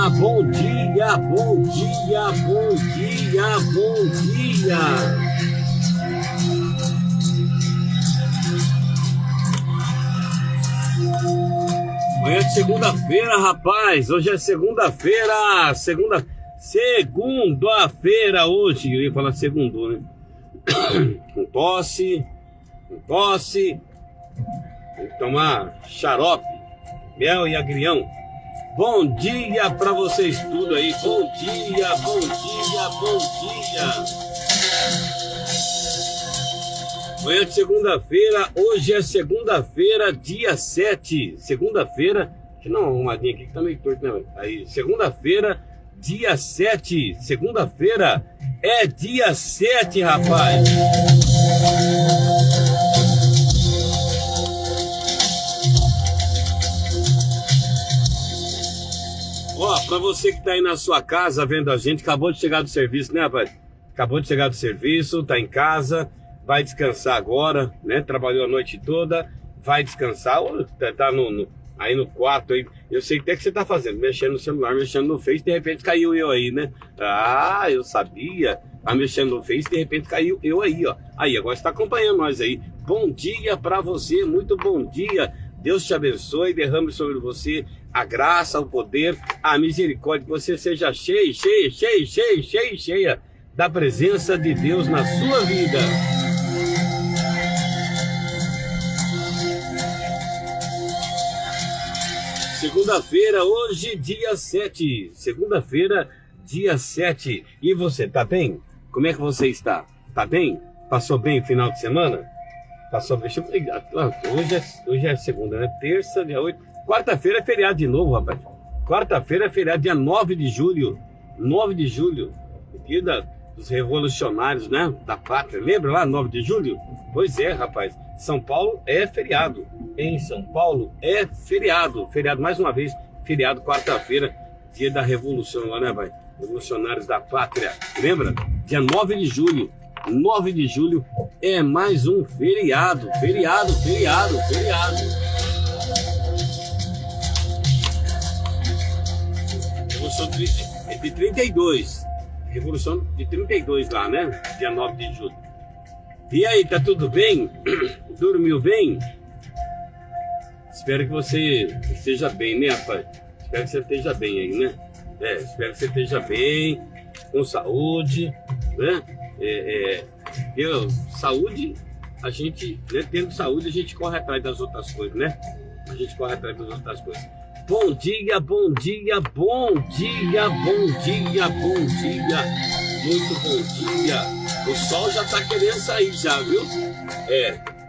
bom dia, bom dia, bom dia, bom dia. Amanhã é de segunda-feira, rapaz. Hoje é segunda-feira. Segunda-feira hoje. Eu ia falar segundo, né? Com tosse. Tem que tomar xarope, mel e agrião. Bom dia pra vocês tudo aí. Bom dia, bom dia, bom dia. Amanhã é de segunda-feira. Hoje é segunda-feira, dia 7. Segunda-feira. Deixa eu dar uma arrumadinha aqui que tá meio torto, né? Aí, segunda-feira, dia 7. Segunda-feira é dia 7, rapaz. Ó, pra você que tá aí na sua casa vendo a gente, acabou de chegar do serviço, né, rapaz? Acabou de chegar do serviço, tá em casa, vai descansar agora, né? Trabalhou a noite toda, vai descansar, ou tá aí no quarto aí. Eu sei até que você tá fazendo, mexendo no celular, mexendo no Face, de repente caiu eu aí, né? Ah, eu sabia. Tá mexendo no Face, de repente caiu eu aí, ó. Aí, agora você tá acompanhando nós aí. Bom dia pra você, muito bom dia. Deus te abençoe, derrame sobre você a graça, o poder, a misericórdia, que você seja cheia da presença de Deus na sua vida. Segunda-feira, hoje, dia 7. Segunda-feira, dia 7. E você, tá bem? Como é que você está? Tá bem? Passou bem o final de semana? Passou bem? Hoje é segunda, né? Terça, dia 8. Quarta-feira é feriado de novo, rapaz. Quarta-feira é feriado, dia 9 de julho. 9 de julho. Dia dos revolucionários, né? Da pátria. Lembra lá, 9 de julho? Pois é, rapaz. São Paulo é feriado. Em São Paulo é feriado. Feriado, mais uma vez, feriado, quarta-feira, dia da revolução lá, né, vai? Revolucionários da pátria. Lembra? Dia 9 de julho. 9 de julho é mais um feriado. Feriado. Revolução de 32. Revolução de 32 lá, né? Dia 9 de julho. E aí, tá tudo bem? Dormiu bem? Espero que você esteja bem, né, rapaz? Espero que você esteja bem aí, né? Espero que você esteja bem, com saúde, né? Saúde, a gente, né, tendo saúde, a gente corre atrás das outras coisas, né? A gente corre atrás das outras coisas. Bom dia, bom dia, bom dia, bom dia, bom dia, muito bom dia. O sol já tá querendo sair já, viu?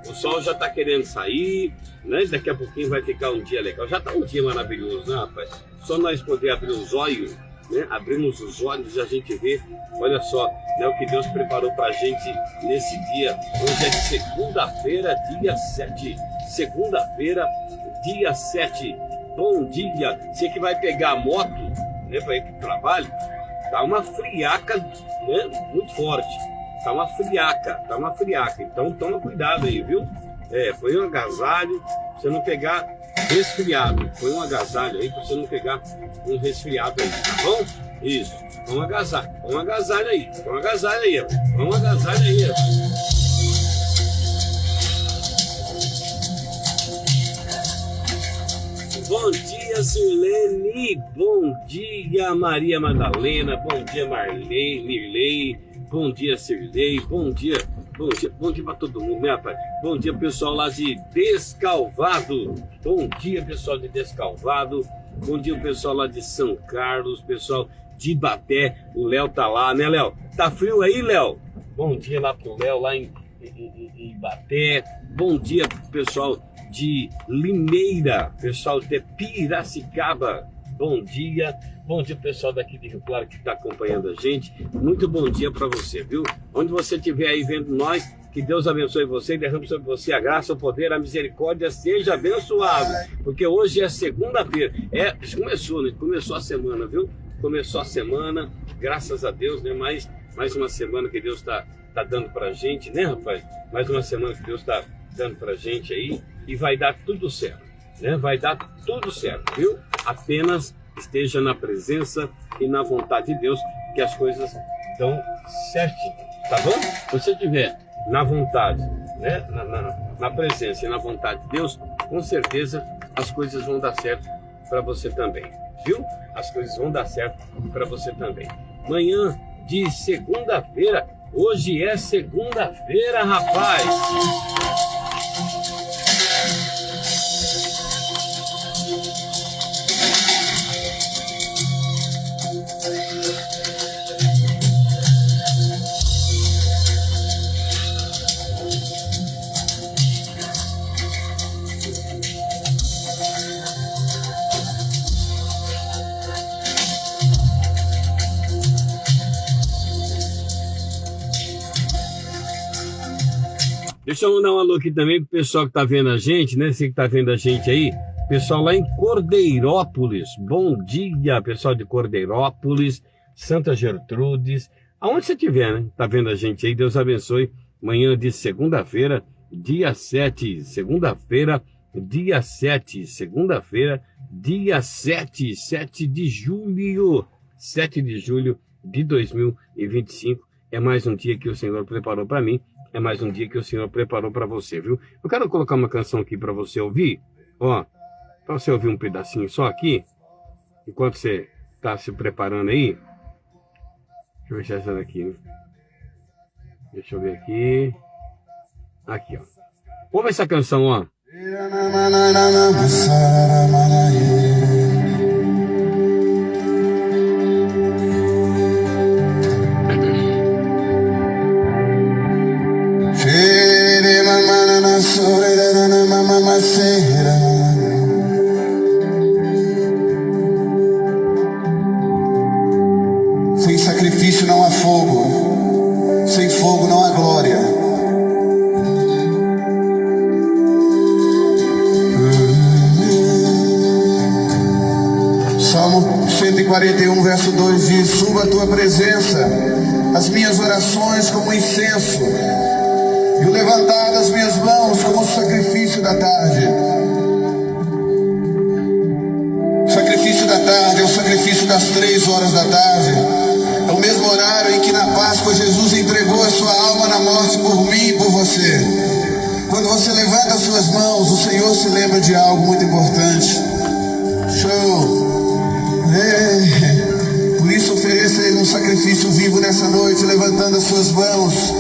O sol já tá querendo sair, né? Daqui a pouquinho vai ficar um dia legal. Já tá um dia maravilhoso, né, rapaz? Só nós poder abrir os olhos, né? Abrimos os olhos e a gente vê, olha só, né, o que Deus preparou pra gente nesse dia. Hoje é de segunda-feira, dia 7. Segunda-feira, dia 7. Bom dia. Você que vai pegar a moto, né, para ir pro trabalho, tá uma friaca, né, muito forte. Tá uma friaca. Então toma cuidado aí, viu? Põe um agasalho pra você não pegar resfriado. Põe um agasalho aí pra você não pegar um resfriado aí, tá bom? Isso. Põe um agasalho aí. Bom dia, Sirlene. Bom dia, Maria Madalena. Bom dia, Mirley. Bom dia, Sirlei. Bom dia pra todo mundo, né, rapaz? Bom dia, pessoal lá de Descalvado. Bom dia, pessoal de Descalvado. Bom dia, pessoal lá de São Carlos, pessoal de Ibaté. O Léo tá lá, né, Léo? Tá frio aí, Léo? Bom dia lá pro Léo, lá em Ibaté. Bom dia, pessoal de Limeira, pessoal de Piracicaba. Bom dia pessoal daqui de Rio Claro que está acompanhando a gente. Muito bom dia para você, viu? Onde você estiver aí vendo nós, que Deus abençoe você e derrame sobre você a graça, o poder, a misericórdia, seja abençoado. Porque hoje é segunda-feira. Começou, né? Começou a semana, viu? Começou a semana, graças a Deus, né? Mais uma semana que Deus está dando pra gente, né, rapaz? Mais uma semana que Deus está dando pra gente aí e vai dar tudo certo, né? Vai dar tudo certo, viu? Apenas esteja na presença e na vontade de Deus, que as coisas dão certinho, tá bom? Se você estiver na vontade, né, na presença e na vontade de Deus, com certeza as coisas vão dar certo para você também, viu? As coisas vão dar certo para você também. Manhã de segunda-feira, hoje é segunda-feira, rapaz! Deixa eu mandar um alô aqui também pro pessoal que tá vendo a gente, né? Você que tá vendo a gente aí, pessoal lá em Cordeirópolis. Bom dia, pessoal de Cordeirópolis, Santa Gertrudes, aonde você estiver, né? Tá vendo a gente aí, Deus abençoe. Manhã de segunda-feira, dia 7, segunda-feira, dia 7, segunda-feira, dia 7, 7 de julho, 7 de julho de 2025. É mais um dia que o Senhor preparou para mim. É mais um dia que o Senhor preparou para você, viu? Eu quero colocar uma canção aqui para você ouvir, ó, para você ouvir um pedacinho só aqui, enquanto você está se preparando aí. Deixa eu ver essa daqui, né? Deixa eu ver aqui. Aqui, ó. Ouve essa canção, ó. Sem sacrifício não há fogo, sem fogo não há glória. Salmo 141, verso 2 diz: suba a tua presença, as minhas orações como incenso, e o levantar das minhas mãos como o sacrifício da tarde. O sacrifício da tarde é o sacrifício das 3 horas da tarde. É o mesmo horário em que na Páscoa Jesus entregou a sua alma na morte por mim e por você. Quando você levanta as suas mãos, o Senhor se lembra de algo muito importante. Show! Por isso ofereça a Ele um sacrifício vivo nessa noite, levantando as suas mãos.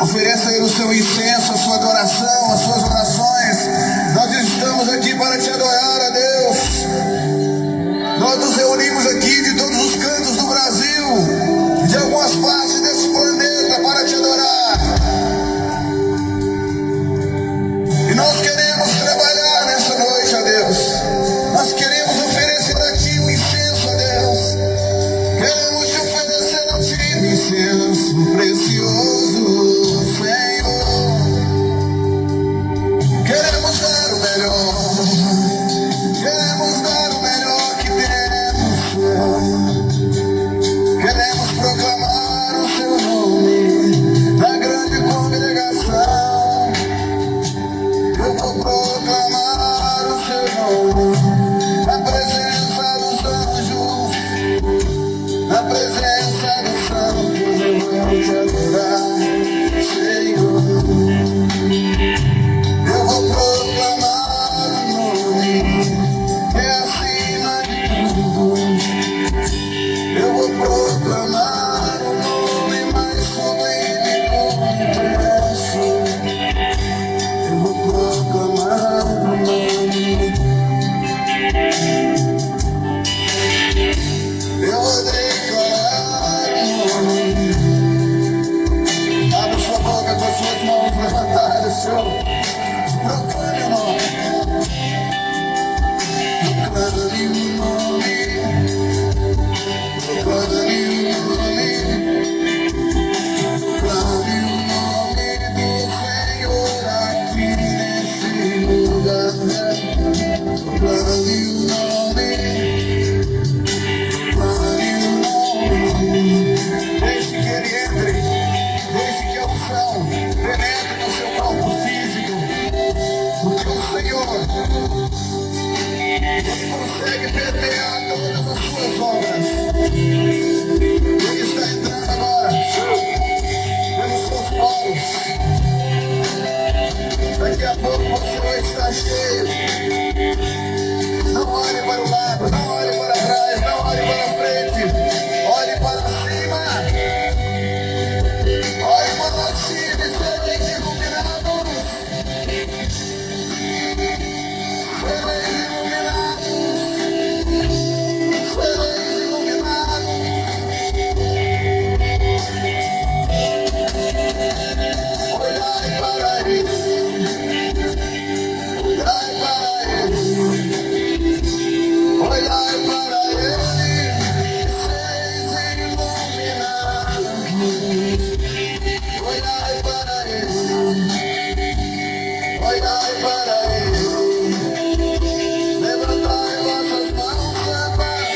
Ofereça a Ele o seu incenso, a sua adoração, as suas orações. Nós estamos aqui para te adorar, a Deus. Nós nos reunimos aqui de todos os cantos do Brasil, de algumas partes desse planeta, para te adorar. E nós queremos trabalhar nessa noite, a Deus. Nós queremos oferecer a Ti um incenso, a Deus. Queremos te oferecer a Ti um incenso precioso, Senhor. Queremos dar o melhor. Queremos dar o melhor que temos. Seja cheio. Não olhe para o lado, não olhe para trás, não olhe para frente. Olhe para cima. Olhe para cima e sejam iluminados. Sereis iluminados. Sereis iluminados. Olhai para ele. Olhai para ele. Olhai para ele. Sereis iluminados. Olhai para ele. Olhai para ele. Levantai vossas mãos, santas.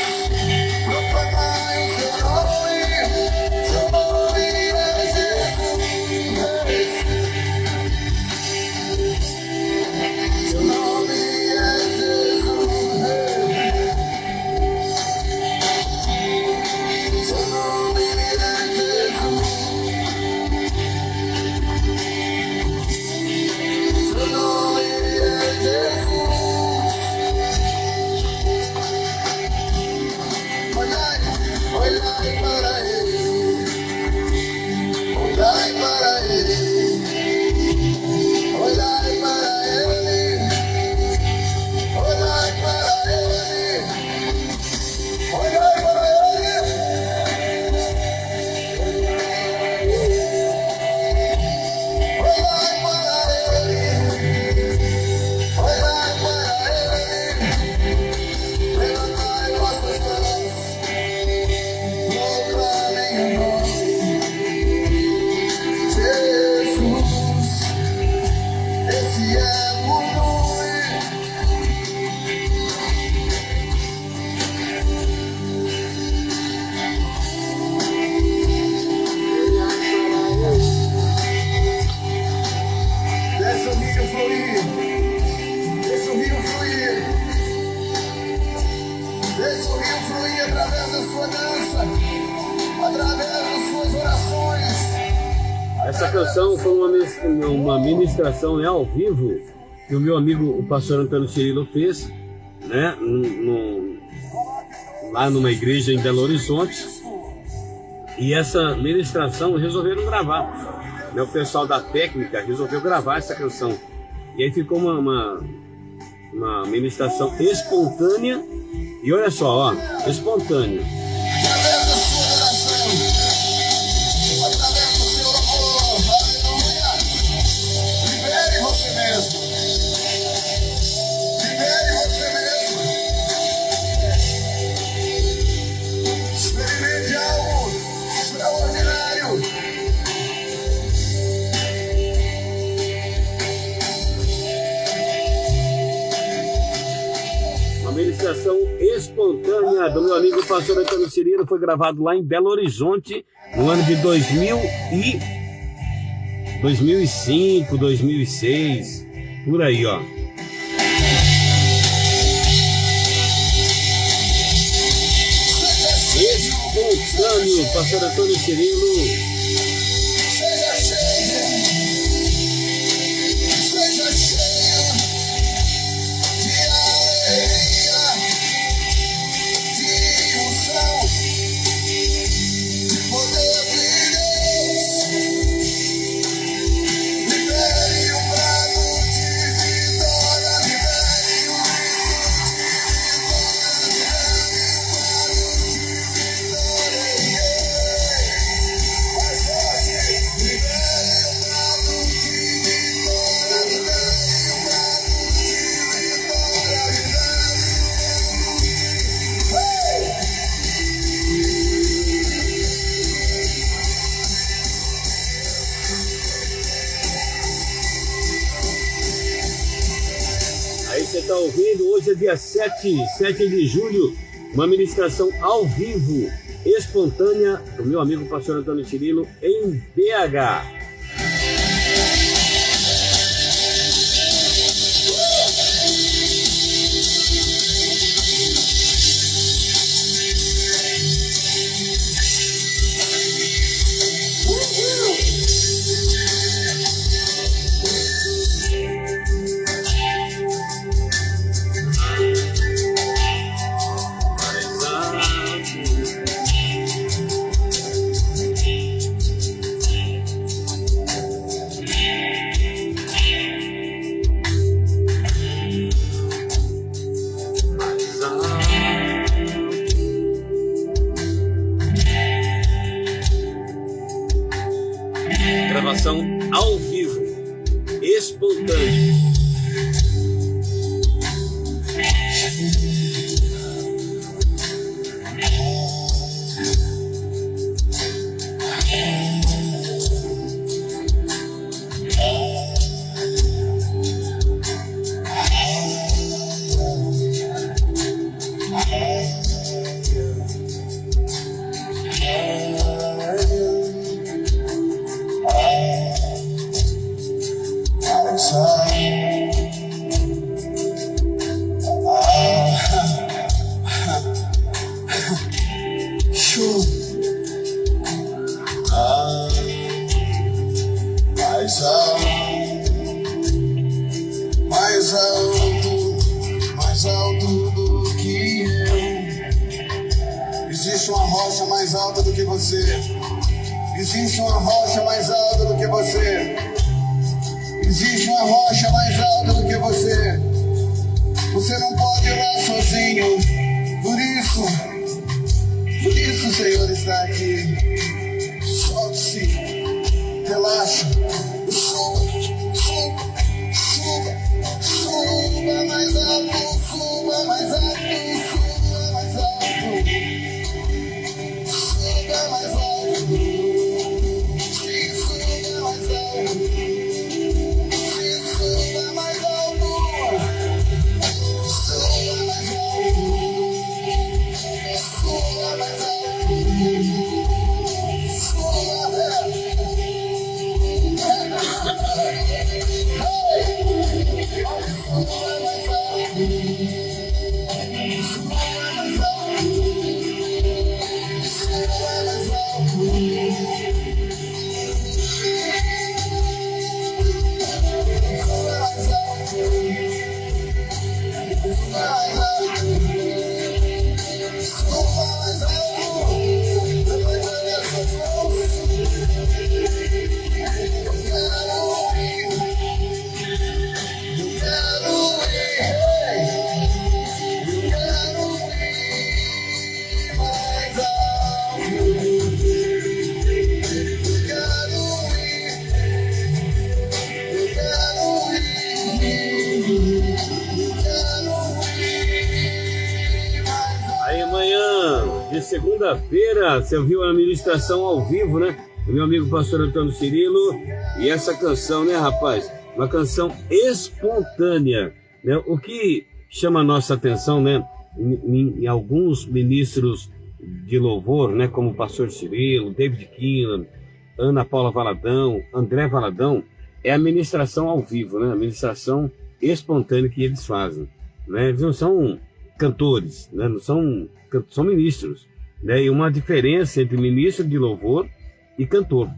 Proclamai o seu nome. Seu nome é Jesus. Seu nome é Jesus. Seu nome é Jesus. Seu nome é Jesus. Olhai, olhai para ele. Olhai para ele. Olhai para ele. Olhai para ele. Olhai para ele. Olhai para ele. Olhai para ele. Levantai vossas mãos. Proclamem o nome. Jesus. Esse é o nome. Deixa o rio fluir. Deixa o rio fluir. Deixa o rio fluir através da sua dança, através das suas orações. Essa canção foi uma ministração, né, ao vivo que o meu amigo, o pastor Antônio Cirilo, fez, né, lá numa igreja em Belo Horizonte. E essa ministração resolveram gravar, né, o pessoal da técnica resolveu gravar essa canção. E aí ficou uma ministração espontânea. E olha só, ó, espontânea. Através da sua oração, através do seu amor, aleluia. Libere você mesmo. Libere você mesmo. Experimente algo extraordinário. Uma ministração espontânea do meu amigo pastor Antônio Cirilo foi gravado lá em Belo Horizonte no ano de 2005, 2006, por aí, ó. Espontâneo, pastor Antônio Cirilo. Seja cheio. Seja cheio de alegria, de unção, de poder de Deus. Libere um brado de vitória, libere um mais forte. Libere um brado de vitória, libere um brado de vitória, Aí você está ouvindo, hoje é dia 7 de julho, uma ministração ao vivo, espontânea, do meu amigo pastor Antônio Cirilo, em BH. gravação ao vivo, espontânea. Mais alto do que eu. Existe uma rocha mais alta do que você. Existe uma rocha mais alta do que você. Existe uma rocha mais alta do que você. Você não pode ir lá sozinho. Por isso o Senhor está aqui. Solte-se, relaxa. Suba mais alto, suba mais alto, suba mais alto. Suba mais alto. Sim, suba mais alto. Sim, suba mais alto. Suba mais alto. Suba mais alto. Suba mais alto. De segunda-feira, você ouviu a ministração ao vivo, né? Do meu amigo pastor Antônio Cirilo. E essa canção, né, rapaz? Uma canção espontânea, né? O que chama a nossa atenção, né? Em alguns ministros de louvor, né? Como o pastor Cirilo, David Kinlan, Ana Paula Valadão, André Valadão, é a ministração ao vivo, né? A ministração espontânea que eles fazem, né? Eles não são cantores, né? Não são ministros, né? E uma diferença entre ministro de louvor e cantor,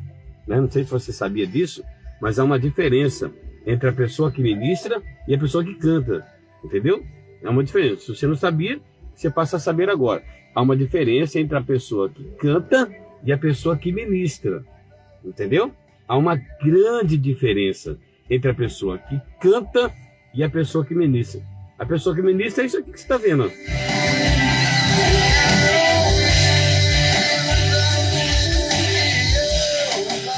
né? Não sei se você sabia disso, mas há uma diferença entre a pessoa que ministra e a pessoa que canta, entendeu? É uma diferença. Se você não sabia, você passa a saber agora. Há uma diferença entre a pessoa que canta e a pessoa que ministra, entendeu? Há uma grande diferença entre a pessoa que canta e a pessoa que ministra. A pessoa que ministra é isso aqui que você está vendo.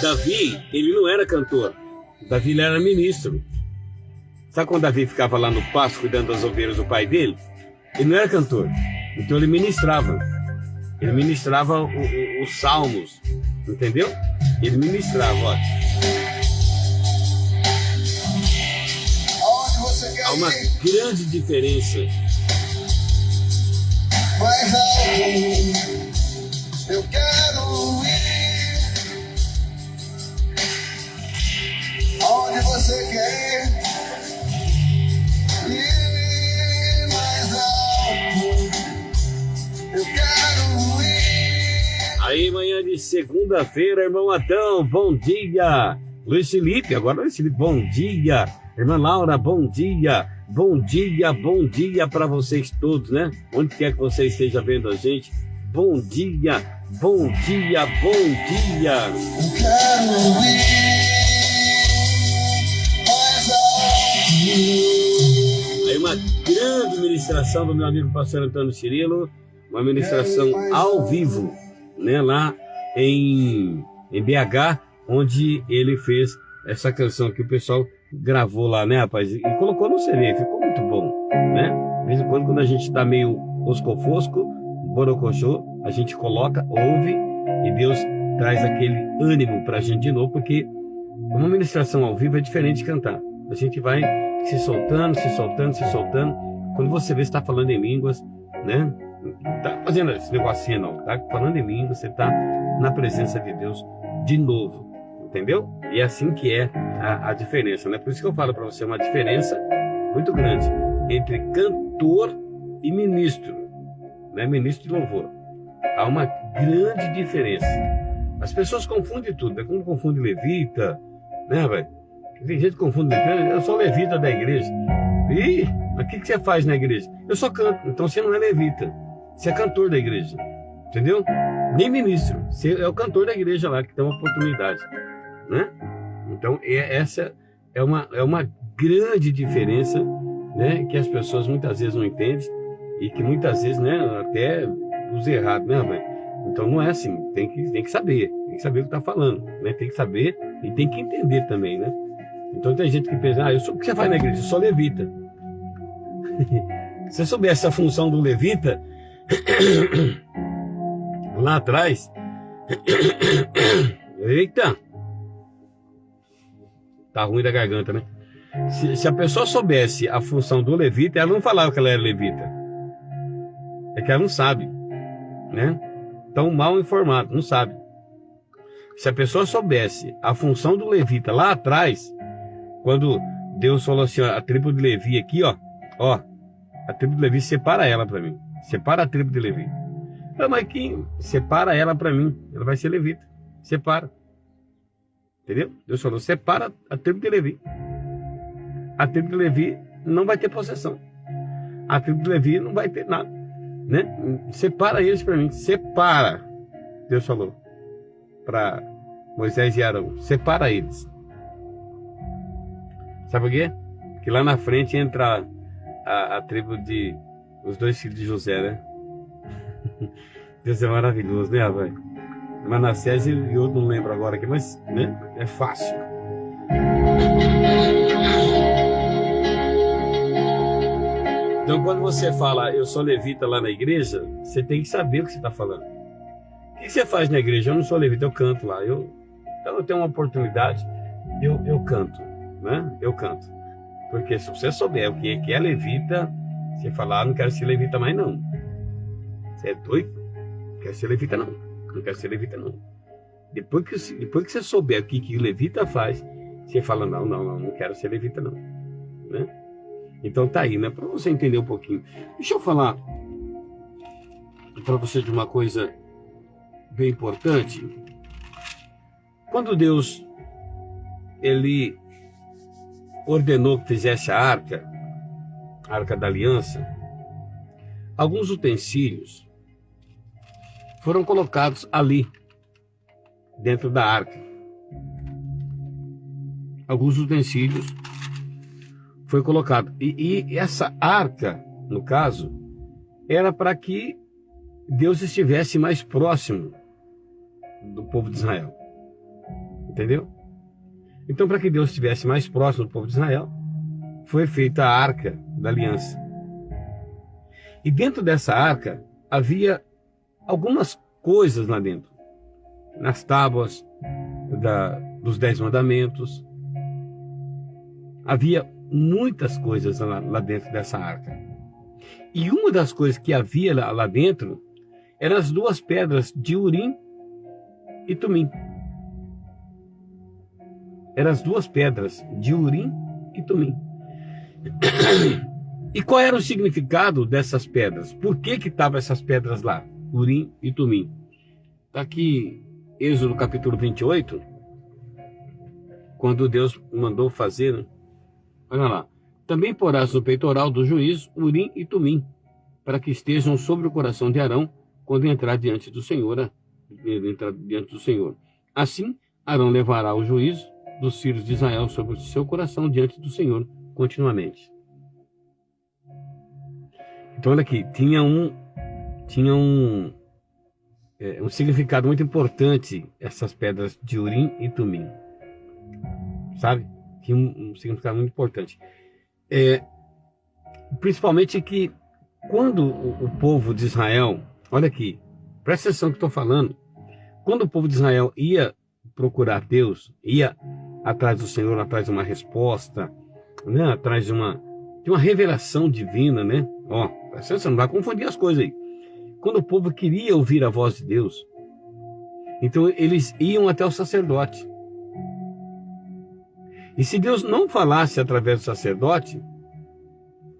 Davi, ele não era cantor. Davi, ele era ministro. Sabe quando Davi ficava lá no pasto cuidando das ovelhas do pai dele? Ele não era cantor. Então ele ministrava. Ele ministrava os salmos. Entendeu? Ele ministrava, ó. Há uma grande diferença. Mais alto, eu quero ir. Aonde você quer ir? Mais alto, eu quero ir. Aí, manhã de segunda-feira, irmão Atão, bom dia. Luiz Felipe, agora Luiz Felipe, bom dia. Irmã Laura, bom dia. Bom dia para vocês todos, né? Onde quer que você esteja vendo a gente, bom dia. Eu quero ir mais alto. Aí uma grande ministração do meu amigo pastor Antônio Cirilo, uma ministração ao vivo, né? Lá em BH, onde ele fez essa canção que o pessoal gravou lá, né, rapaz? E colocou no CD, ficou muito bom, né? De vez em quando a gente tá meio oscofosco, borocochô, a gente coloca, ouve, e Deus traz aquele ânimo pra gente de novo, porque uma ministração ao vivo é diferente de cantar. A gente vai se soltando, se soltando, se soltando. Quando você vê, você tá falando em línguas, né? Não tá fazendo esse negocinho não, tá falando em línguas, você tá na presença de Deus de novo, entendeu? E é assim que é a diferença, né? Por isso que eu falo para você, uma diferença muito grande entre cantor e ministro, né? Ministro de louvor. Há uma grande diferença. As pessoas confundem tudo, é como confunde levita, né, velho? Tem gente que confunde levita, eu sou levita da igreja. Ih, mas o que você faz na igreja? Eu só canto, então você não é levita, você é cantor da igreja, entendeu? Nem ministro, você é o cantor da igreja lá que tem uma oportunidade, né? Então essa é uma grande diferença, né? Que as pessoas muitas vezes não entendem e que muitas vezes, né, até usa errado, né, velho? Então não é assim, tem que saber o que está falando, né? Tem que saber e tem que entender também, né? Então tem gente que pensa, o que você faz na igreja? Eu sou levita. Se você soubesse a função do levita, lá atrás, eita, tá ruim da garganta, né? Se a pessoa soubesse a função do levita, ela não falava que ela era levita. É que ela não sabe, né? Tão mal informado, não sabe. Se a pessoa soubesse a função do levita lá atrás, quando Deus falou assim, ó, a tribo de Levi aqui, ó, a tribo de Levi, separa ela para mim. Separa a tribo de Levi. Não, mas quem separa ela para mim? Ela vai ser levita. Separa. Entendeu? Deus falou, separa a tribo de Levi. A tribo de Levi não vai ter possessão. A tribo de Levi não vai ter nada, né? Separa eles para mim. Separa. Deus falou para Moisés e Arão. Separa eles. Sabe por quê? Que lá na frente entra a tribo de os dois filhos de José, né? Deus é maravilhoso, né, velho? Manassés e outro não lembro agora aqui, mas, né? É fácil. Então, quando você fala, eu sou levita lá na igreja, você tem que saber o que você está falando. O que você faz na igreja? Eu não sou levita, eu canto lá. Então eu tenho uma oportunidade, eu canto, né? Eu canto. Porque se você souber o que é levita, você falar, não quero ser levita mais não. Você é doido? Não quero ser levita não. Não quero ser levita não. Depois que você souber o que levita faz, você fala, não quero ser levita não. Né? Então tá aí, né? Para você entender um pouquinho. Deixa eu falar para você de uma coisa bem importante. Quando Deus, ele ordenou que fizesse a arca da aliança, alguns utensílios foram colocados ali, dentro da arca. Alguns utensílios foi colocado. E essa arca, no caso, era para que Deus estivesse mais próximo do povo de Israel. Entendeu? Então, para que Deus estivesse mais próximo do povo de Israel, foi feita a arca da aliança. E dentro dessa arca havia algumas coisas lá dentro. Nas tábuas dos 10 mandamentos. Havia muitas coisas lá dentro dessa arca. E uma das coisas que havia lá dentro eram as duas pedras de Urim e Tumim. Eram as duas pedras de Urim e Tumim. E qual era o significado dessas pedras? Por que estavam essas pedras lá? Urim e Tumim. Está aqui Êxodo capítulo 28, quando Deus mandou fazer, olha lá, também porás no peitoral do juiz Urim e Tumim, para que estejam sobre o coração de Arão quando entrar diante do Senhor. Assim, Arão levará o juízo dos filhos de Israel sobre o seu coração diante do Senhor continuamente. Então olha aqui, tinha um significado muito importante, essas pedras de Urim e Tumim, sabe? Tinha um significado muito importante. Principalmente que quando o povo de Israel, olha aqui, presta atenção que estou falando, quando o povo de Israel ia procurar Deus, ia atrás do Senhor, atrás de uma resposta, né? Atrás de uma revelação divina, né? Ó, presta atenção, não vai confundir as coisas aí. Quando o povo queria ouvir a voz de Deus, então eles iam até o sacerdote. E se Deus não falasse através do sacerdote,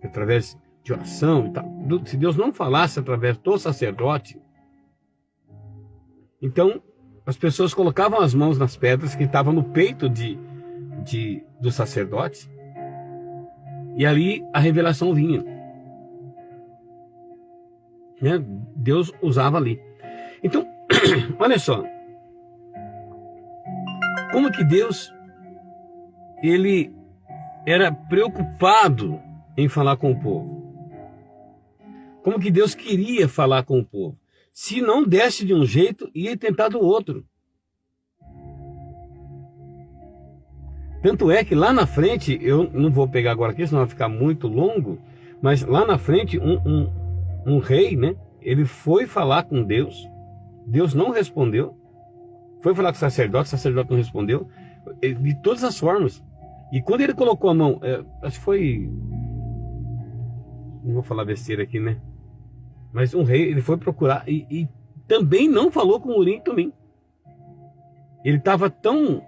através de oração e tal, se Deus não falasse através do sacerdote, então as pessoas colocavam as mãos nas pedras que estavam no peito do sacerdote, e ali a revelação vinha. Né? Deus usava ali. Então, olha só, como que Deus, ele era preocupado em falar com o povo. Como que Deus queria falar com o povo. Se não desse de um jeito, ia tentar do outro. Tanto é que lá na frente, eu não vou pegar agora aqui, senão vai ficar muito longo, mas lá na frente, um rei, né? Ele foi falar com Deus, Deus não respondeu. Foi falar com o sacerdote não respondeu. De todas as formas. E quando ele colocou a mão, acho que foi... Não vou falar besteira aqui, né? Mas um rei, ele foi procurar e também não falou com Urim e Tumim. Ele estava tão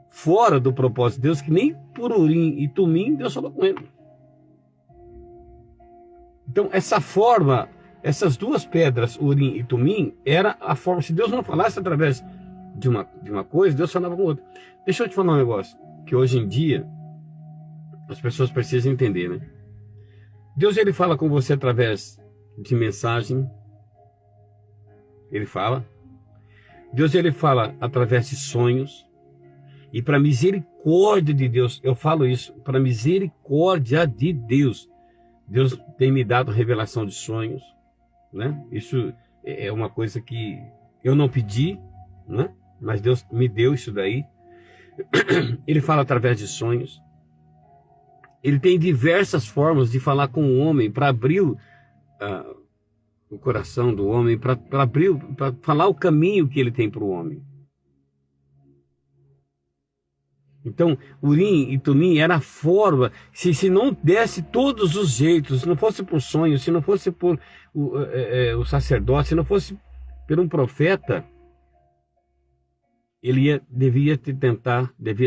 fora do propósito de Deus que nem por Urim e Tumim Deus falou com ele. Então, essa forma, essas duas pedras, Urim e Tumim, era a forma. Se Deus não falasse através de uma coisa, Deus falava com outra. Deixa eu te falar um negócio que hoje em dia as pessoas precisam entender, né? Deus, ele fala com você através de mensagem. Ele fala. Deus, ele fala através de sonhos. E para misericórdia de Deus, eu falo isso, para misericórdia de Deus, Deus tem me dado revelação de sonhos, né? Isso é uma coisa que eu não pedi, né? Mas Deus me deu isso daí. Ele fala através de sonhos. Ele tem diversas formas de falar com o homem para abrir o coração do homem, para falar o caminho que ele tem para o homem. Então, Urim e Tumim era a forma, se não desse todos os jeitos, se não fosse por sonho, se não fosse por o sacerdote, se não fosse por um profeta, ele devia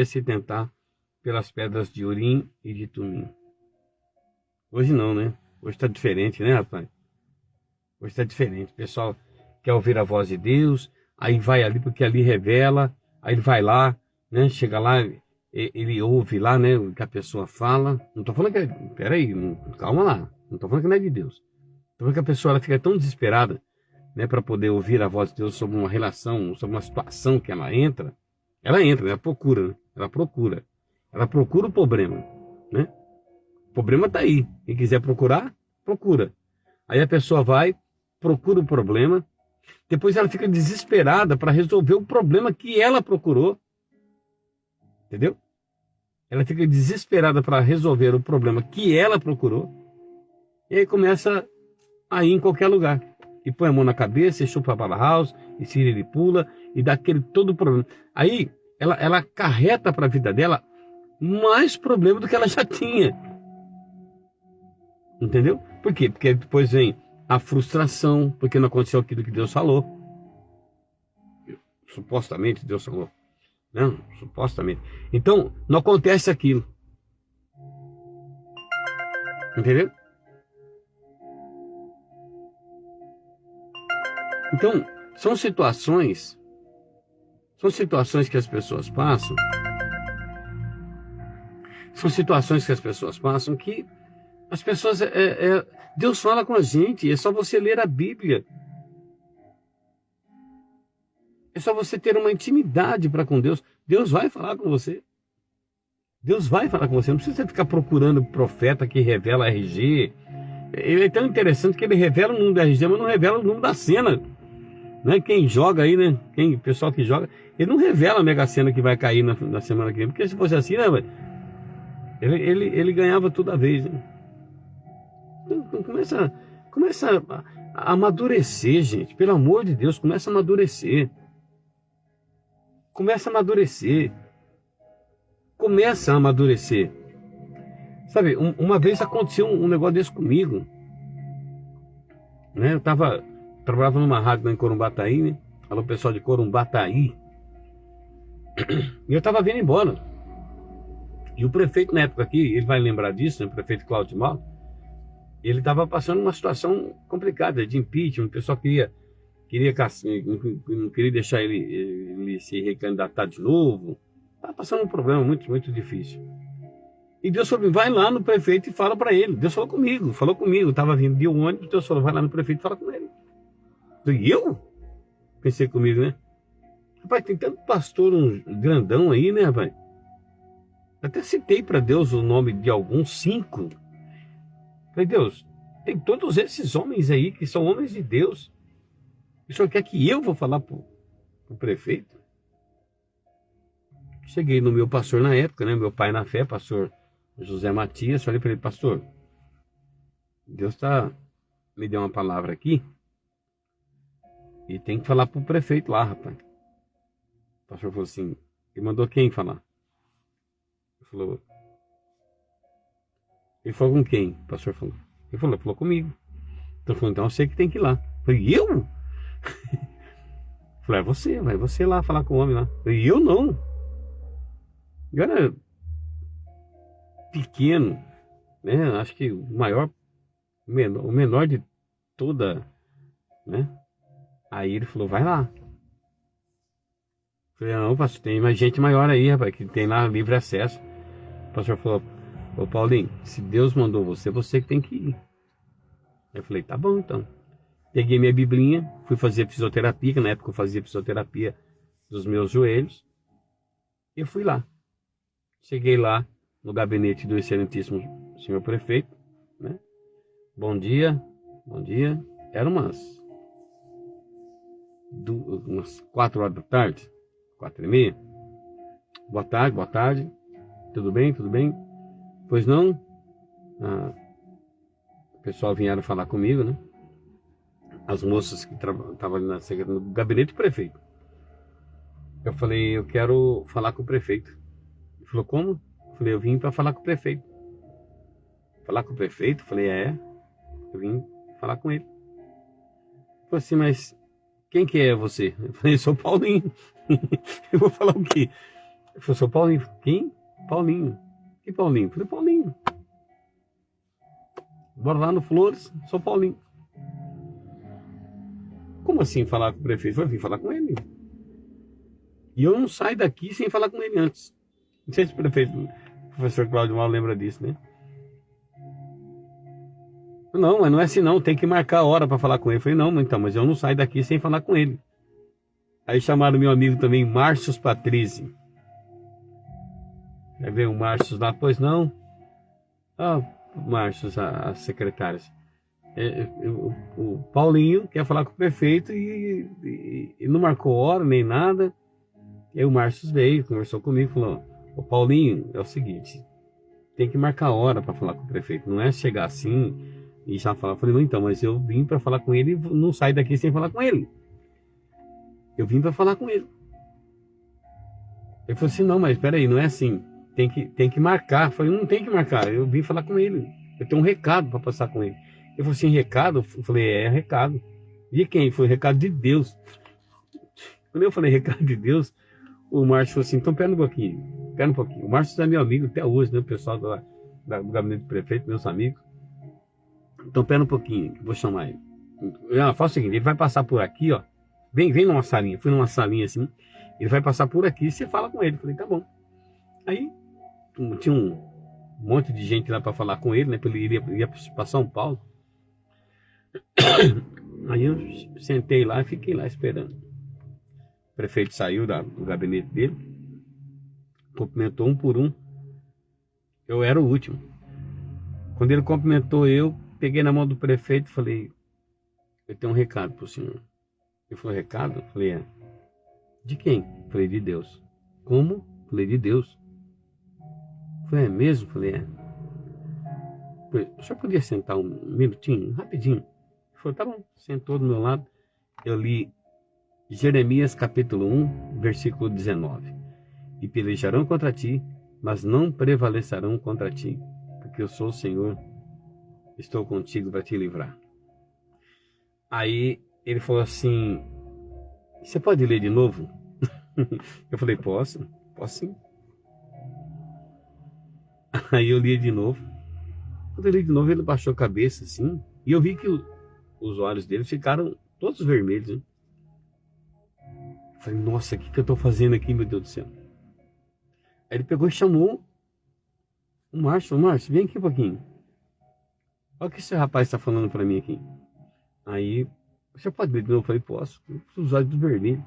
se tentar pelas pedras de Urim e de Tumim. Hoje não, né? Hoje está diferente, né, rapaz? Hoje está diferente. O pessoal quer ouvir a voz de Deus, aí vai ali porque ali revela, aí ele vai lá, né? Chega lá, ele ouve lá, né, o que a pessoa fala. Não estou falando que peraí, calma lá. Não estou falando que não é de Deus. Estou falando que a pessoa ela fica tão desesperada, né, para poder ouvir a voz de Deus sobre uma relação, sobre uma situação que ela entra, ela procura, né? Ela procura o problema, né? O problema está aí. Quem quiser procurar, procura. Aí a pessoa vai, procura o problema, depois ela fica desesperada para resolver o problema que ela procurou. Entendeu? Ela fica desesperada para resolver o problema que ela procurou. E aí começa a ir em qualquer lugar. E põe a mão na cabeça, e chupa a bala house, e ele pula, e dá aquele todo problema. Aí ela acarreta para a vida dela mais problema do que ela já tinha. Entendeu? Por quê? Porque depois vem a frustração, porque não aconteceu aquilo que Deus falou. Supostamente Deus falou. Não, supostamente. Então, não acontece aquilo. Entendeu? Então, são situações que as pessoas passam. São situações que as pessoas passam que as pessoas... Deus fala com a gente, é só você ler a Bíblia. É só você ter uma intimidade para com Deus. Deus vai falar com você. Deus vai falar com você. Não precisa ficar procurando profeta que revela RG. Ele é tão interessante que ele revela o número da RG, mas não revela o número da cena. né? Quem joga aí, né? O pessoal que joga, ele não revela a Mega Sena que vai cair na semana que vem. Porque se fosse assim, né, velho? Ele ganhava toda vez, né? Então, começa a amadurecer, gente. Pelo amor de Deus, começa a amadurecer. Começa a amadurecer. Começa a amadurecer. Sabe, uma vez aconteceu um negócio desse comigo. Né? Eu trabalhava numa rádio em Corumbataí, né? Alô, pessoal de Corumbataí. E eu tava vindo embora. E o prefeito na época aqui, ele vai lembrar disso, né? O prefeito Cláudio Mal, ele estava passando uma situação complicada de impeachment. O pessoal não queria deixar ele se recandidatar de novo. Estava passando um problema muito, muito difícil. E Deus falou, vai lá no prefeito e fala para ele. Deus falou comigo. Estava vindo de um ônibus, Deus falou, vai lá no prefeito e fala com ele. E eu? Pensei comigo, né? Rapaz, tem tanto pastor grandão aí, né, rapaz? Até citei para Deus o nome de alguns 5. Falei, Deus, tem todos esses homens aí que são homens de Deus. E o senhor quer que eu vou falar pro prefeito? Cheguei no meu pastor na época, né? Meu pai na fé, pastor José Matias. Falei para ele, pastor, Deus me deu uma palavra aqui e tem que falar pro prefeito lá, rapaz. O pastor falou assim, ele mandou quem falar? Ele falou com quem? O pastor falou. Ele falou comigo. Então ele falou, então eu sei que tem que ir lá. Eu falei, eu? Falei, vai você lá falar com o homem lá. Eu falei, eu não. Eu era pequeno, né? Acho que o menor de toda, né? Aí ele falou, vai lá. Eu falei, não, pastor, tem mais gente maior aí, rapaz, que tem lá livre acesso. O pastor falou, ô Paulinho, se Deus mandou você que tem que ir. Eu falei, tá bom então. Peguei minha biblinha, fui fazer fisioterapia, que na época eu fazia fisioterapia dos meus joelhos. E fui lá. Cheguei lá no gabinete do excelentíssimo senhor prefeito, né? Bom dia. Era umas 4 horas da tarde, 4h30. Boa tarde. Tudo bem? Pois não? O pessoal vieram falar comigo, né? As moças que estavam ali no gabinete do prefeito. Eu falei, eu quero falar com o prefeito. Ele falou, como? Eu falei, eu vim para falar com o prefeito. Falar com o prefeito? Eu falei, eu vim falar com ele. Ele falou assim, mas quem que é você? Eu falei, sou Paulinho. Eu vou falar o quê? Ele falou, sou Paulinho. Quem? Paulinho. Que Paulinho? Eu falei, Paulinho. Bora lá no Flores, sou Paulinho. Como assim falar com o prefeito? Eu vim falar com ele. E eu não saio daqui sem falar com ele antes. Não sei se o professor Cláudio Mal lembra disso, né? Não, mas não é assim não, tem que marcar a hora para falar com ele. Eu falei, não, então, mas eu não saio daqui sem falar com ele. Aí chamaram meu amigo também, Márcio Patrizzi. Aí veio o Márcio lá, pois não? Márcio, as secretárias. O Paulinho quer falar com o prefeito e não marcou hora nem nada. E aí o Márcio veio, conversou comigo, falou, ô Paulinho, é o seguinte, tem que marcar hora para falar com o prefeito, não é chegar assim e já falar. Eu falei, não, então, mas eu vim para falar com ele e não saio daqui sem falar com ele. Eu vim para falar com ele. Ele falou assim, não, mas peraí, não é assim, tem que marcar. Eu falei, não tem que marcar, eu vim falar com ele, eu tenho um recado para passar com ele. Ele falou assim, recado? Eu falei, recado. De quem? Foi recado de Deus. Quando eu falei recado de Deus, o Márcio falou assim, então pera um pouquinho. O Márcio é meu amigo até hoje, né? O pessoal do gabinete do prefeito, meus amigos. Então pera um pouquinho, que eu vou chamar ele. Faz o seguinte, ele vai passar por aqui, ó. Vem numa salinha. Fui numa salinha assim. Ele vai passar por aqui e você fala com ele. Eu falei, tá bom. Aí tinha um monte de gente lá para falar com ele, né? Porque ele ia para São Paulo. Aí eu sentei lá e fiquei lá esperando. O prefeito saiu do gabinete dele, cumprimentou um por um. Eu era o último. Quando ele cumprimentou eu, peguei na mão do prefeito e falei, eu tenho um recado pro senhor. Ele falou, recado? Eu falei, é. De quem? Eu falei, de Deus. Como? Eu falei, de Deus. Eu falei, é mesmo? Eu falei, é. Eu falei, o senhor podia sentar um minutinho, rapidinho? Ele falou, tá bom. Sentou do meu lado. Eu li Jeremias capítulo 1, versículo 19. E pelejarão contra ti, mas não prevalecerão contra ti, porque eu sou o Senhor, estou contigo para te livrar. Aí ele falou assim, você pode ler de novo? Eu falei, posso sim. Aí eu li de novo. Quando eu li de novo, ele baixou a cabeça assim, e eu vi que os olhos dele ficaram todos vermelhos, né? Eu falei, nossa, o que eu estou fazendo aqui, meu Deus do céu? Aí ele pegou e chamou o Márcio, vem aqui um pouquinho. Olha o que esse rapaz está falando para mim aqui. Aí, você pode ler de novo? Eu falei, posso. Os olhos vermelhos.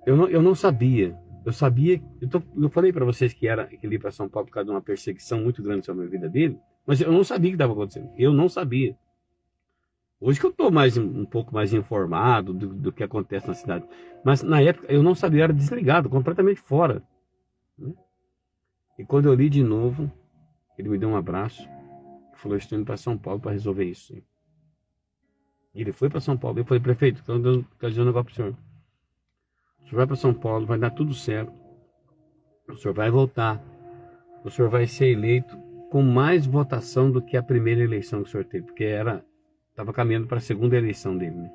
Eu não sabia. Eu sabia, eu falei para vocês que ele ia para São Paulo por causa de uma perseguição muito grande sobre a vida dele, mas eu não sabia o que estava acontecendo. Eu não sabia. Hoje que eu estou um pouco mais informado do que acontece na cidade. Mas na época eu não sabia, eu era desligado, completamente fora. E quando eu li de novo, ele me deu um abraço e falou, estou indo para São Paulo para resolver isso. E ele foi para São Paulo. Eu falei, prefeito, quero dizer um negócio para o senhor. O senhor vai para São Paulo, vai dar tudo certo. O senhor vai voltar. O senhor vai ser eleito com mais votação do que a primeira eleição que o senhor teve, porque estava caminhando para a segunda eleição dele, né?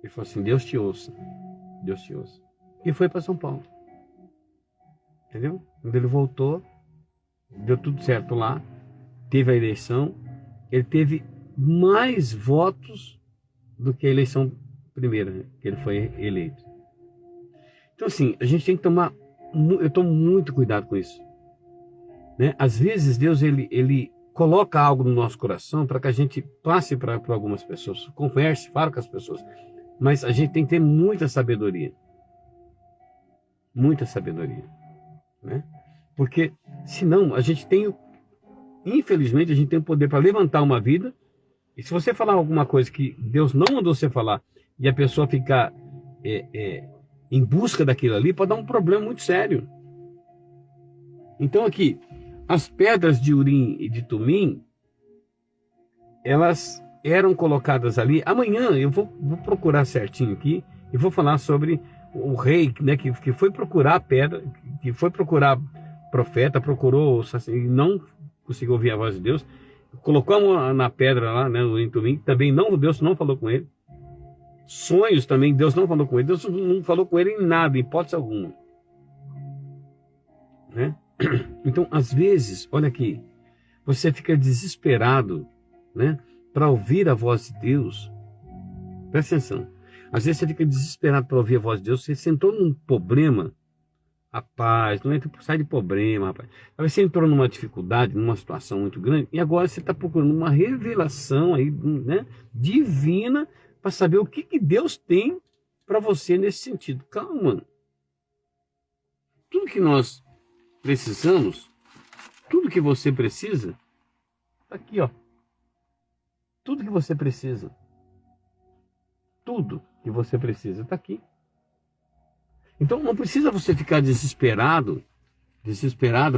Ele falou assim, Deus te ouça. Deus te ouça. E foi para São Paulo. Entendeu? Quando ele voltou, deu tudo certo lá, teve a eleição, ele teve mais votos do que a eleição primeira, né, que ele foi eleito. Então assim, a gente tem que tomar, eu tomo muito cuidado com isso, né? Às vezes Deus ele coloca algo no nosso coração para que a gente passe para algumas pessoas, converse, fale com as pessoas, mas a gente tem que ter muita sabedoria, né? Porque senão a gente tem, infelizmente, a gente tem o poder para levantar uma vida, e se você falar alguma coisa que Deus não mandou você falar e a pessoa ficar em busca daquilo ali, pode dar um problema muito sério. Então aqui, as pedras de Urim e de Tumim, elas eram colocadas ali. Amanhã eu vou procurar certinho aqui e vou falar sobre o rei, né, que foi procurar a pedra, que foi procurar profeta, procurou e não conseguiu ouvir a voz de Deus, colocou a mão na pedra lá, né, no Urim e Tumim, também Deus não falou com ele. Sonhos também, Deus não falou com ele. Deus não falou com ele em nada, em hipótese alguma, né? Então, às vezes, olha aqui, você fica desesperado, né, para ouvir a voz de Deus. Presta atenção. Às vezes você fica desesperado para ouvir a voz de Deus. Você entrou num problema, rapaz, não entra, sai de problema, rapaz. Aí você entrou numa dificuldade, numa situação muito grande, e agora você está procurando uma revelação aí, né, divina, para saber o que Deus tem para você nesse sentido. Calma. Tudo que nós precisamos, tudo que você precisa, está aqui, ó. Tudo que você precisa. Tudo que você precisa está aqui. Então não precisa você ficar desesperada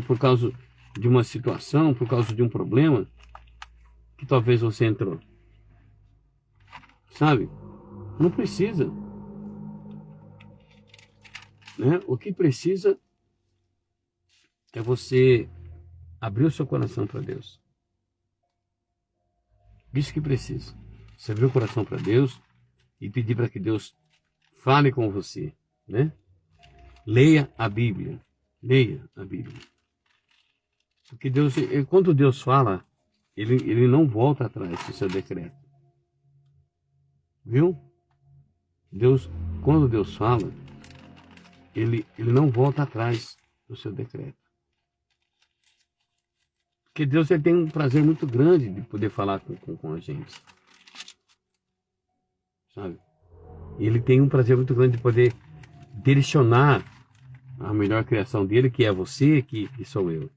por causa de uma situação, por causa de um problema que talvez você entrou. Sabe? Não precisa. Né? O que precisa é você abrir o seu coração para Deus. Isso que precisa. Você abrir o coração para Deus e pedir para que Deus fale com você, né? Leia a Bíblia. Leia a Bíblia. Porque Deus, quando Deus fala, ele não volta atrás do seu decreto. Viu? Quando Deus fala, ele não volta atrás do seu decreto. Porque Deus tem um prazer muito grande de poder falar com a gente. Sabe? E ele tem um prazer muito grande de poder direcionar a melhor criação dele, que é você, que sou eu.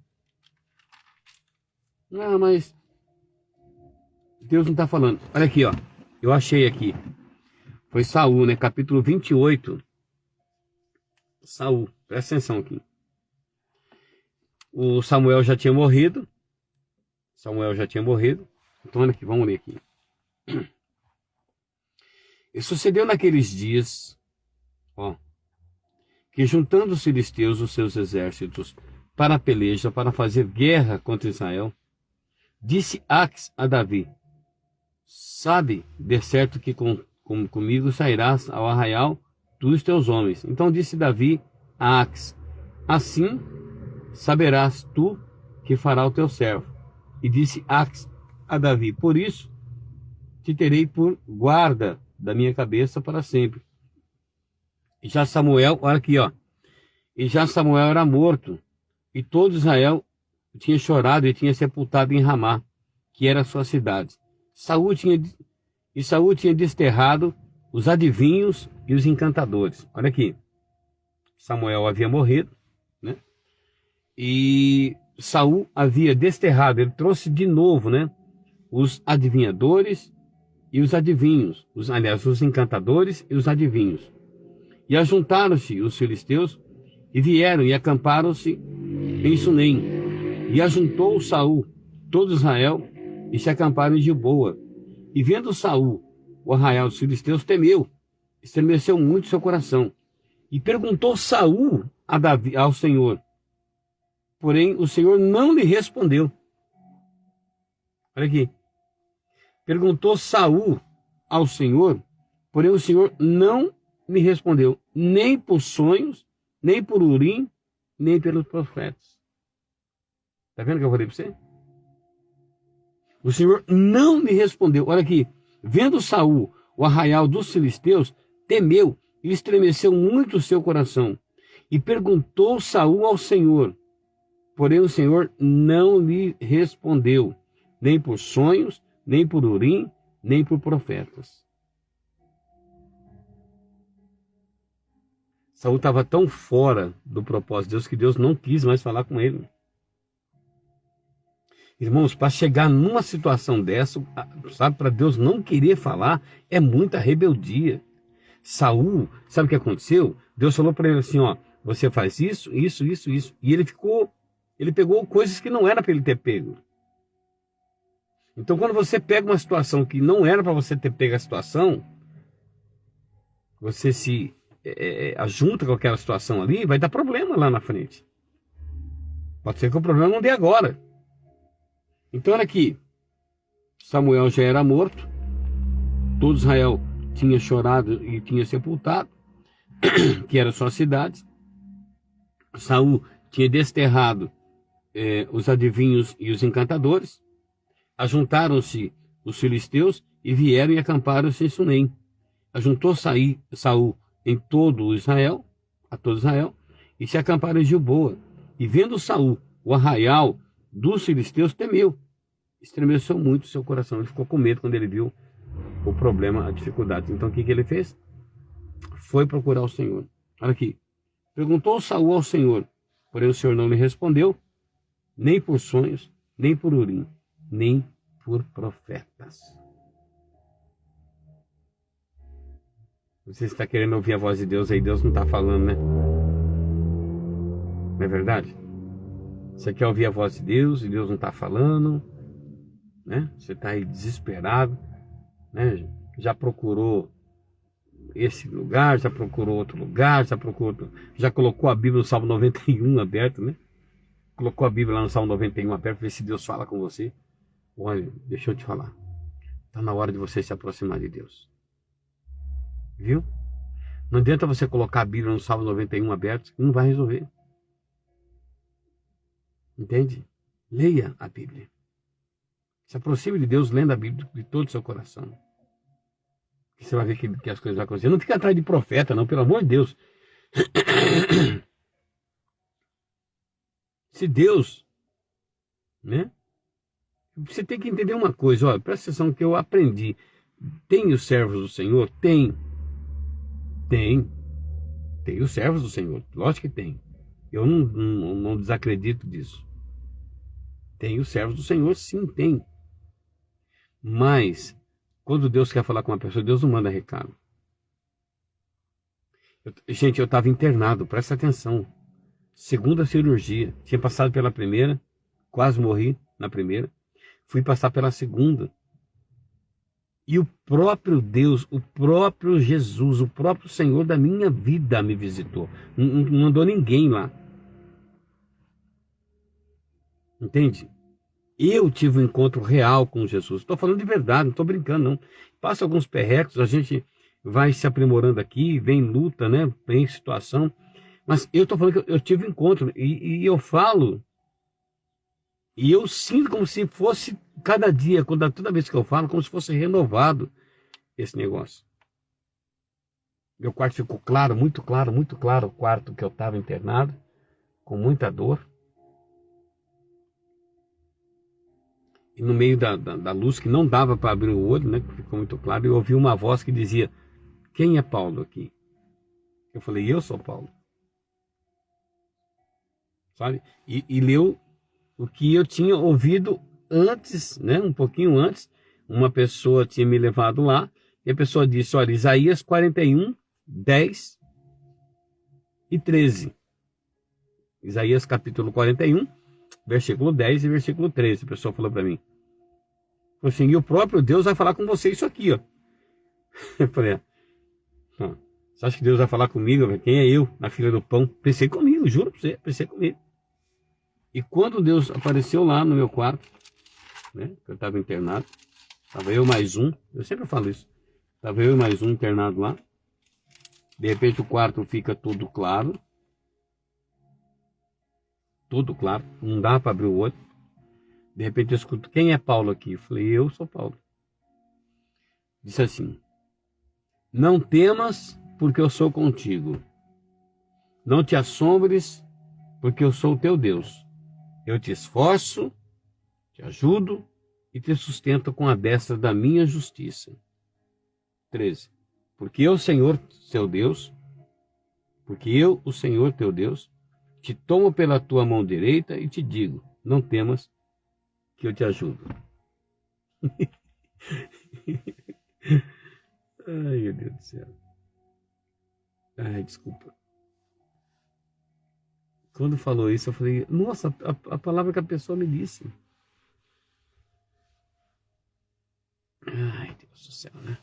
Ah, mas Deus não está falando. Olha aqui, ó. Eu achei aqui. Foi Saul, né? Capítulo 28. Saul, presta atenção aqui. O Samuel já tinha morrido. Então, olha aqui, vamos ler aqui. E sucedeu naqueles dias, que juntando os filisteus os seus exércitos para a peleja, para fazer guerra contra Israel, disse Aques a Davi: sabe de certo que comigo sairás ao arraial, tu e os teus homens. Então disse Davi a Aques: assim saberás tu que fará o teu servo. E disse Aques a Davi: por isso te terei por guarda da minha cabeça para sempre. E já Samuel, olha aqui, e já Samuel era morto, e todo Israel tinha chorado e tinha sepultado em Ramá, que era a sua cidade. Saul tinha desterrado os adivinhos e os encantadores. Olha aqui, Samuel havia morrido, né? E Saul havia desterrado, ele trouxe de novo, né, os adivinhadores e os adivinhos, os encantadores e os adivinhos. E ajuntaram-se os filisteus e vieram e acamparam-se em Sunem. E ajuntou Saul todo Israel e se acamparam em Gilboa. E vendo Saul o arraial dos filisteus, temeu, estremeceu muito seu coração. E perguntou Saul a Davi, ao Senhor. Porém, o Senhor não lhe respondeu. Olha aqui. Perguntou Saul ao Senhor, porém o Senhor não me respondeu, nem por sonhos, nem por Urim, nem pelos profetas. Está vendo o que eu falei para você? O Senhor não me respondeu. Olha aqui, vendo Saul o arraial dos filisteus, temeu e estremeceu muito o seu coração. E perguntou Saul ao Senhor, porém o Senhor não lhe respondeu, nem por sonhos, nem por Urim, nem por profetas. Saul estava tão fora do propósito de Deus que Deus não quis mais falar com ele. Irmãos, para chegar numa situação dessa, sabe, para Deus não querer falar, é muita rebeldia. Saul, sabe o que aconteceu? Deus falou para ele assim, você faz isso, isso, isso, isso. E ele pegou coisas que não era para ele ter pego. Então, quando você pega uma situação que não era para você ter pego a situação, você se ajunta com aquela situação ali, vai dar problema lá na frente. Pode ser que o problema não dê agora. Então, olha aqui, Samuel já era morto, todo Israel tinha chorado e tinha sepultado, que era sua cidade. Saul tinha desterrado os adivinhos e os encantadores. Ajuntaram-se os filisteus e vieram e acamparam-se em Sunem. Ajuntou Saul em todo Israel, a todo Israel, e se acamparam em Gilboa. E vendo Saul o arraial dos filisteus, temeu, estremeceu muito o seu coração. Ele ficou com medo quando ele viu o problema, a dificuldade. Então o que ele fez? Foi procurar o Senhor. Olha aqui. Perguntou Saul ao Senhor, porém o Senhor não lhe respondeu, nem por sonhos, nem por Urim, nem por profetas. Você está querendo ouvir a voz de Deus, aí Deus não está falando, né? Não é verdade? Você quer ouvir a voz de Deus e Deus não está falando, né? Você está aí desesperado, né? Já procurou esse lugar, já procurou outro lugar, já colocou a Bíblia no Salmo 91 aberto, né? Colocou a Bíblia lá no Salmo 91 aberto, ver se Deus fala com você. Olha, deixa eu te falar. Está na hora de você se aproximar de Deus. Viu? Não adianta você colocar a Bíblia no Salmo 91 aberto, que não vai resolver. Entende? Leia a Bíblia. Se aproxime de Deus lendo a Bíblia de todo o seu coração. E você vai ver que as coisas vão acontecer. Não fica atrás de profeta, não, pelo amor de Deus. Se Deus, né? Você tem que entender uma coisa, olha, presta atenção que eu aprendi. Tem os servos do Senhor? Tem. Tem os servos do Senhor, lógico que tem. Eu não desacredito disso. Tem os servos do Senhor, sim, tem. Mas Quando Deus quer falar com uma pessoa, Deus não manda recado. Gente, eu estava internado, presta atenção. Segunda cirurgia. Tinha passado pela primeira, quase morri na primeira. Fui passar pela segunda. E o próprio Deus, o próprio Jesus, o próprio Senhor da minha vida me visitou. Não mandou ninguém lá. Entende? Eu tive um encontro real com Jesus. Estou falando de verdade, não estou brincando, não. Passa alguns perrecos, a gente vai se aprimorando aqui, vem luta, né? Vem situação. Mas eu estou falando que eu tive um encontro e eu falo, e eu sinto como se fosse cada dia, toda vez que eu falo, como se fosse renovado esse negócio. Meu quarto ficou claro, muito claro, muito claro, o quarto que eu estava internado, com muita dor. E no meio da luz, que não dava para abrir o olho, né, que ficou muito claro, eu ouvi uma voz que dizia: quem é Paulo aqui? Eu falei: eu sou Paulo. Sabe? E leu o que eu tinha ouvido antes, né, um pouquinho antes. Uma pessoa tinha me levado lá, e a pessoa disse: olha, Isaías 41, 10 e 13. Isaías capítulo 41, versículo 10 e versículo 13. A pessoa falou para mim. Falou assim: e o próprio Deus vai falar com você isso aqui, ó. Eu falei: você acha que Deus vai falar comigo? Quem é eu na fila do pão? Pensei comigo, juro pra você, pensei comigo. E quando Deus apareceu lá no meu quarto, né, eu estava internado, estava eu mais um, eu sempre falo isso, estava eu e mais um internado lá. De repente o quarto fica todo claro, não dá para abrir o olho. De repente eu escuto: quem é Paulo aqui? Eu falei: eu sou Paulo. Disse assim: não temas, porque eu sou contigo. Não te assombres, porque eu sou o teu Deus. Eu te esforço, te ajudo e te sustento com a destra da minha justiça. 13. Porque eu, Senhor, seu Deus, porque eu, o Senhor, teu Deus, te tomo pela tua mão direita e te digo: não temas, que eu te ajudo. Ai, meu Deus do céu. Ai, desculpa. Quando falou isso, eu falei: nossa, a palavra que a pessoa me disse. Ai, Deus do céu, né?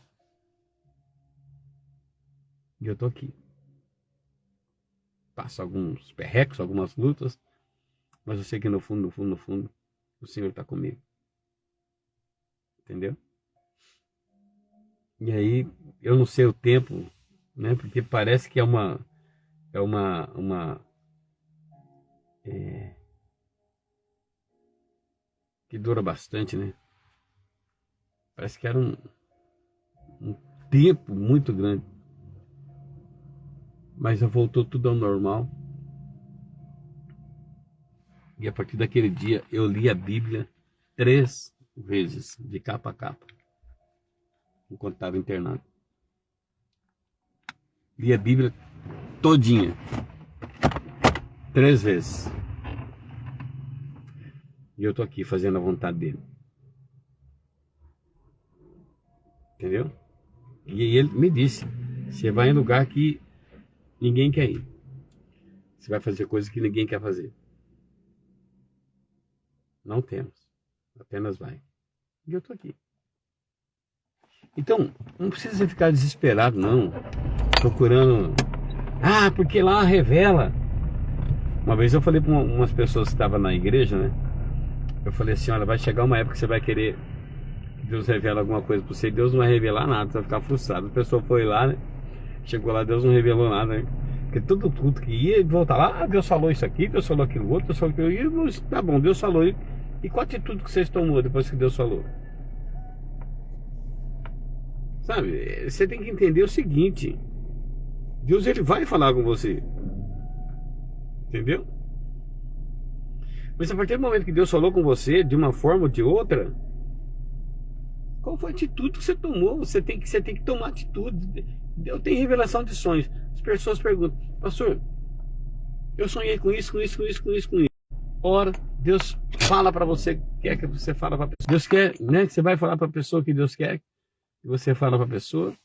E eu tô aqui. Passo alguns perrecos, algumas lutas, mas eu sei que no fundo, o Senhor está comigo. Entendeu? E aí, eu não sei o tempo, né? Porque parece que que dura bastante, né? Parece que era um tempo muito grande. Mas já voltou tudo ao normal. E a partir daquele dia eu li a Bíblia 3 vezes, de capa a capa, enquanto estava internado. Li a Bíblia todinha 3 vezes. E eu tô aqui fazendo a vontade dele. Entendeu? E ele me disse: você vai em lugar que ninguém quer ir. Você vai fazer coisas que ninguém quer fazer. Não temos. Apenas vai. E eu tô aqui. Então, não precisa ficar desesperado, não. Procurando... porque lá revela. Uma vez eu falei para umas pessoas que estavam na igreja, né? Eu falei assim: olha, vai chegar uma época que você vai querer que Deus revele alguma coisa para você. Deus não vai revelar nada, você vai ficar frustrado. A pessoa foi lá, né? Chegou lá, Deus não revelou nada, né? Porque todo culto que ia, voltar lá: Deus falou isso aqui, Deus falou aquilo outro, Deus falou aquilo. E tá bom, Deus falou. E qual atitude que vocês tomou depois que Deus falou? Sabe, você tem que entender o seguinte: Deus, ele vai falar com você. Entendeu? Mas a partir do momento que Deus falou com você, de uma forma ou de outra, qual foi a atitude que você tomou? Você tem que tomar atitude. Eu tenho revelação de sonhos. As pessoas perguntam: pastor, eu sonhei com isso. Ora, Deus fala para você, quer que você fale para a pessoa. Deus quer, né, que você vai falar para a pessoa que Deus quer e você fala para a pessoa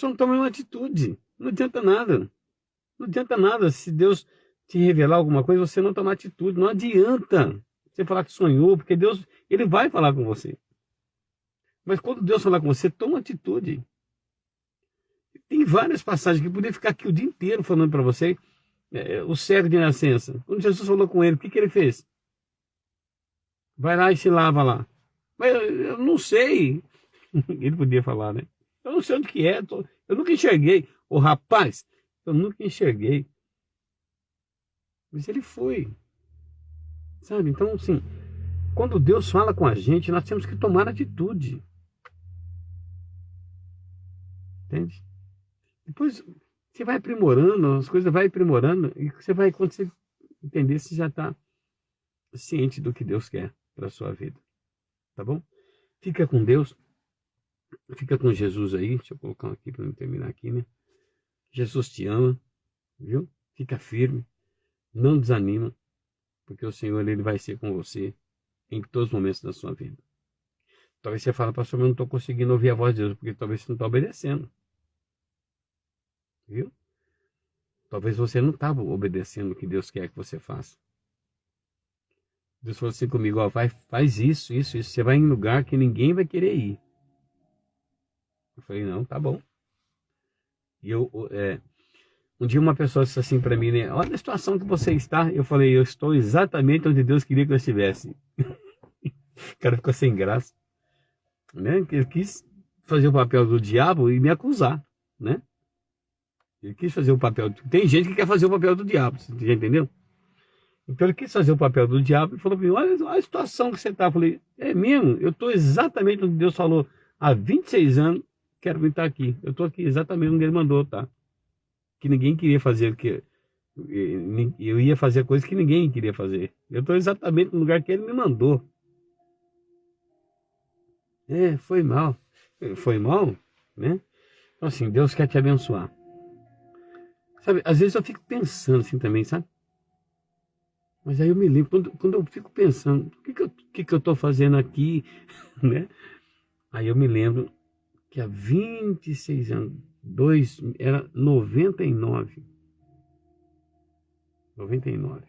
não toma uma atitude. Não adianta nada. Não adianta nada se Deus te revelar alguma coisa, você não tomar atitude. Não adianta você falar que sonhou, porque Deus, ele vai falar com você. Mas quando Deus falar com você, toma atitude. Tem várias passagens que eu poderia ficar aqui o dia inteiro falando para você. O cego de nascença. Quando Jesus falou com ele, o que ele fez? Vai lá e se lava lá. Mas eu não sei. Ele podia falar, né? Eu não sei onde que é. Eu nunca enxerguei. Ô rapaz, eu nunca enxerguei. Mas ele foi. Sabe? Então, assim, quando Deus fala com a gente, nós temos que tomar atitude. Entende? Depois você vai aprimorando, as coisas vai aprimorando, e você vai, quando você entender, você já está ciente do que Deus quer para a sua vida. Tá bom? Fica com Deus. Fica com Jesus aí. Deixa eu colocar um aqui para não terminar aqui, né? Jesus te ama, viu? Fica firme. Não desanima, porque o Senhor, ele vai ser com você em todos os momentos da sua vida. Talvez você fale, pastor, mas eu não estou conseguindo ouvir a voz de Deus, porque talvez você não está obedecendo. Viu? Talvez você não estava obedecendo o que Deus quer que você faça. Deus falou assim comigo, ó, faz isso. Você vai em lugar que ninguém vai querer ir. Eu falei, não, tá bom. E um dia uma pessoa disse assim para mim, né? Olha a situação que você está. Eu falei, eu estou exatamente onde Deus queria que eu estivesse. O cara ficou sem graça. Né? Ele quis fazer o papel do diabo e me acusar, né? Ele quis fazer o papel... Tem gente que quer fazer o papel do diabo, você já entendeu? Então ele quis fazer o papel do diabo e falou para mim, olha a situação que você está. Eu falei, é mesmo? Eu estou exatamente onde Deus falou há 26 anos, quero vir estar aqui. Eu estou aqui exatamente onde ele mandou, tá? Que ninguém queria fazer, que eu ia fazer coisas que ninguém queria fazer. Eu estou exatamente no lugar que ele me mandou. Foi mal. Foi mal, né? Então assim, Deus quer te abençoar. Sabe, às vezes eu fico pensando assim também, sabe? Mas aí eu me lembro, quando eu fico pensando, o que eu estou fazendo aqui, né? Aí eu me lembro que há 26 anos, era 99. 99.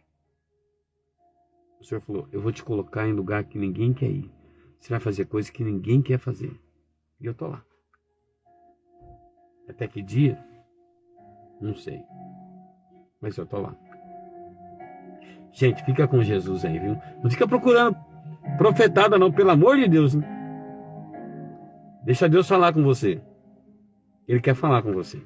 O Senhor falou, eu vou te colocar em lugar que ninguém quer ir. Você vai fazer coisas que ninguém quer fazer. E eu tô lá. Até que dia? Não sei. Mas eu tô lá. Gente, fica com Jesus aí, viu? Não fica procurando profetada não, pelo amor de Deus. Né? Deixa Deus falar com você. Ele quer falar com você.